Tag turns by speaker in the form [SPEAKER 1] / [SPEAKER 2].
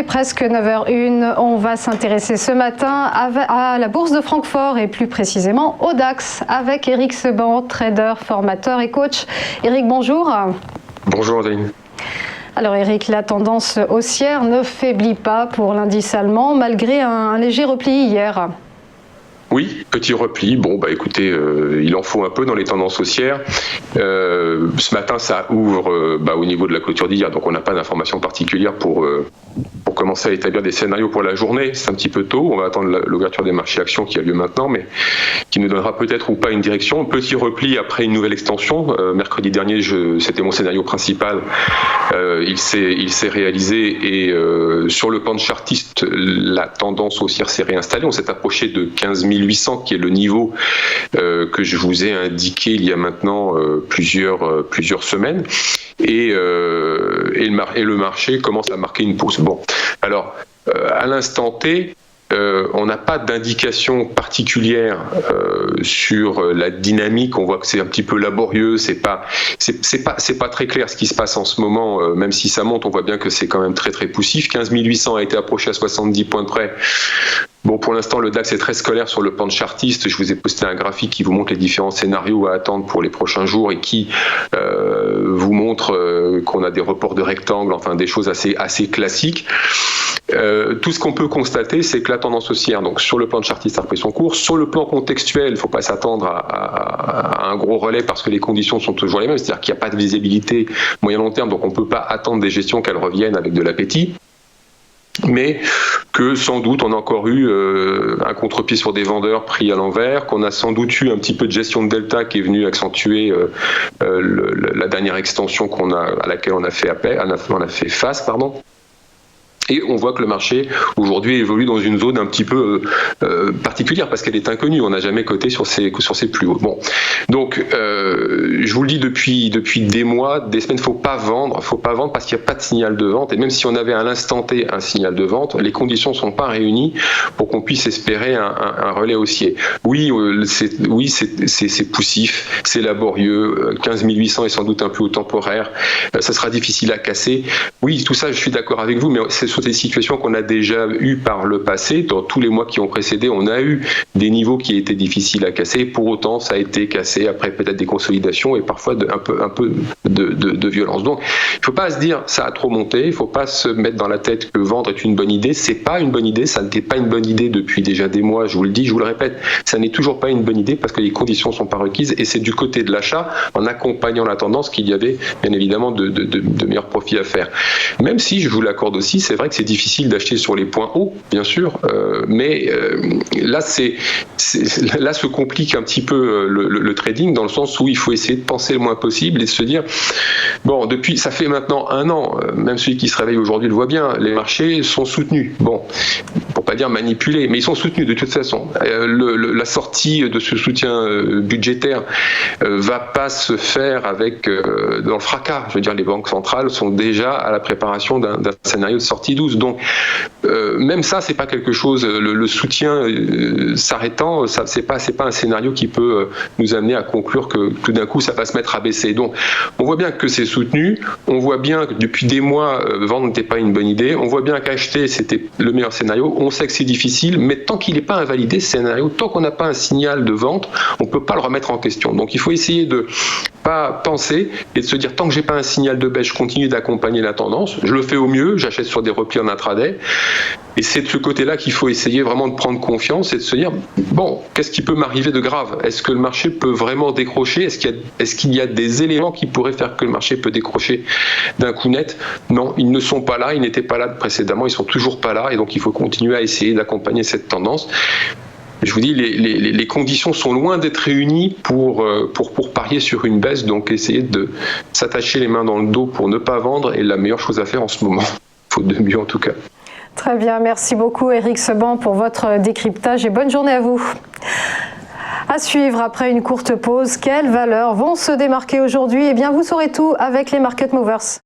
[SPEAKER 1] est presque 9h01. On va s'intéresser ce matin à la bourse de Francfort et plus précisément au DAX avec Eric Seban, trader, formateur et coach. Eric, bonjour.
[SPEAKER 2] Bonjour Adeline.
[SPEAKER 1] Alors Eric, la tendance haussière ne faiblit pas pour l'indice allemand malgré un léger repli hier.
[SPEAKER 2] Oui, petit repli. Bon, écoutez, il en faut un peu dans les tendances haussières. Ce matin, ça ouvre au niveau de la clôture d'hier, donc on n'a pas d'informations particulières pour commencer à établir des scénarios pour la journée. C'est un petit peu tôt. On va attendre l'ouverture des marchés actions qui a lieu maintenant, mais qui nous donnera peut-être ou pas une direction. Petit repli après une nouvelle extension. Mercredi dernier, c'était mon scénario principal. Il s'est réalisé et sur le plan chartiste, la tendance haussière s'est réinstallée. On s'est approché de 15 800, qui est le niveau que je vous ai indiqué il y a maintenant plusieurs semaines. Et le marché commence à marquer une pause. Bon, alors, à l'instant T, on n'a pas d'indication particulière sur la dynamique. On voit que c'est un petit peu laborieux. C'est pas très clair ce qui se passe en ce moment. Même si ça monte, on voit bien que c'est quand même très très poussif. 15 800 a été approché à 70 points de près. Bon, pour l'instant, le DAX est très scolaire sur le plan de chartiste. Je vous ai posté un graphique qui vous montre les différents scénarios à attendre pour les prochains jours et qui vous montre qu'on a des reports de rectangles, enfin des choses assez classiques. Tout ce qu'on peut constater, c'est que la tendance haussière, donc sur le plan de chartiste, a repris son cours. Sur le plan contextuel, il ne faut pas s'attendre à un gros relais parce que les conditions sont toujours les mêmes. C'est-à-dire qu'il n'y a pas de visibilité moyen-long terme, donc on ne peut pas attendre des gestions qu'elles reviennent avec de l'appétit. Mais que sans doute on a encore eu un contre-pied sur des vendeurs pris à l'envers, qu'on a sans doute eu un petit peu de gestion de delta qui est venue accentuer la dernière extension à laquelle on a fait face. Et on voit que le marché aujourd'hui évolue dans une zone un petit peu particulière parce qu'elle est inconnue. On n'a jamais coté sur ces plus hauts. Bon, donc je vous le dis depuis des mois, des semaines, faut pas vendre parce qu'il n'y a pas de signal de vente. Et même si on avait à l'instant T un signal de vente, les conditions sont pas réunies pour qu'on puisse espérer un relais haussier. Oui, c'est poussif, c'est laborieux. 15 800 est sans doute un peu au temporaire. Ça sera difficile à casser. Oui, tout ça, je suis d'accord avec vous, mais c'est sur des situations qu'on a déjà eues par le passé. Dans tous les mois qui ont précédé, on a eu des niveaux qui étaient difficiles à casser. Pour autant, ça a été cassé après peut-être des consolidations et parfois un peu de violence. Donc, il ne faut pas se dire ça a trop monté. Il ne faut pas se mettre dans la tête que vendre est une bonne idée. C'est pas une bonne idée. Ça n'était pas une bonne idée depuis déjà des mois. Je vous le dis, je vous le répète, ça n'est toujours pas une bonne idée parce que les conditions sont pas requises et c'est du côté de l'achat, en accompagnant la tendance, qu'il y avait bien évidemment de meilleurs profits à faire. Même si je vous l'accorde aussi, c'est vrai que c'est difficile d'acheter sur les points hauts, bien sûr, mais là se complique un petit peu le trading dans le sens où il faut essayer de penser le moins possible et de se dire, bon, ça fait maintenant un an, même celui qui se réveille aujourd'hui le voit bien, les marchés sont soutenus. Bon, pour pas dire manipulés, mais ils sont soutenus de toute façon. La sortie de ce soutien budgétaire va pas se faire dans le fracas. Je veux dire, les banques centrales sont déjà à la préparation d'un scénario de sortie douce. Donc, même ça, c'est pas quelque chose. Le soutien s'arrêtant, c'est pas un scénario qui peut nous amener à conclure que tout d'un coup, ça va se mettre à baisser. Donc, on voit bien que c'est soutenu. On voit bien que depuis des mois, vendre n'était pas une bonne idée. On voit bien qu'acheter, c'était le meilleur scénario. On sait que c'est difficile, mais tant qu'il n'est pas invalidé, ce scénario, tant qu'on n'a pas un signal de vente, on peut pas le remettre en question. Donc, il faut essayer de pas penser et de se dire, tant que j'ai pas un signal de baisse, je continue d'accompagner la tendance. Je le fais au mieux. J'achète sur des replis en intraday. Et c'est de ce côté-là qu'il faut essayer vraiment de prendre confiance et de se dire, bon, qu'est-ce qui peut m'arriver de grave? Est-ce que le marché peut vraiment décrocher? Est-ce qu'il y a des éléments qui pourraient faire que le marché peut décrocher d'un coup net? Non, ils ne sont pas là, ils n'étaient pas là précédemment, ils sont toujours pas là, et donc il faut continuer à essayer d'accompagner cette tendance. Je vous dis, les conditions sont loin d'être réunies pour parier sur une baisse, donc essayer de s'attacher les mains dans le dos pour ne pas vendre est la meilleure chose à faire en ce moment. Faute de mieux en tout cas.
[SPEAKER 1] Très bien, merci beaucoup Eric Seban pour votre décryptage et bonne journée à vous. À suivre après une courte pause, quelles valeurs vont se démarquer aujourd'hui? Eh bien, vous saurez tout avec les Market Movers.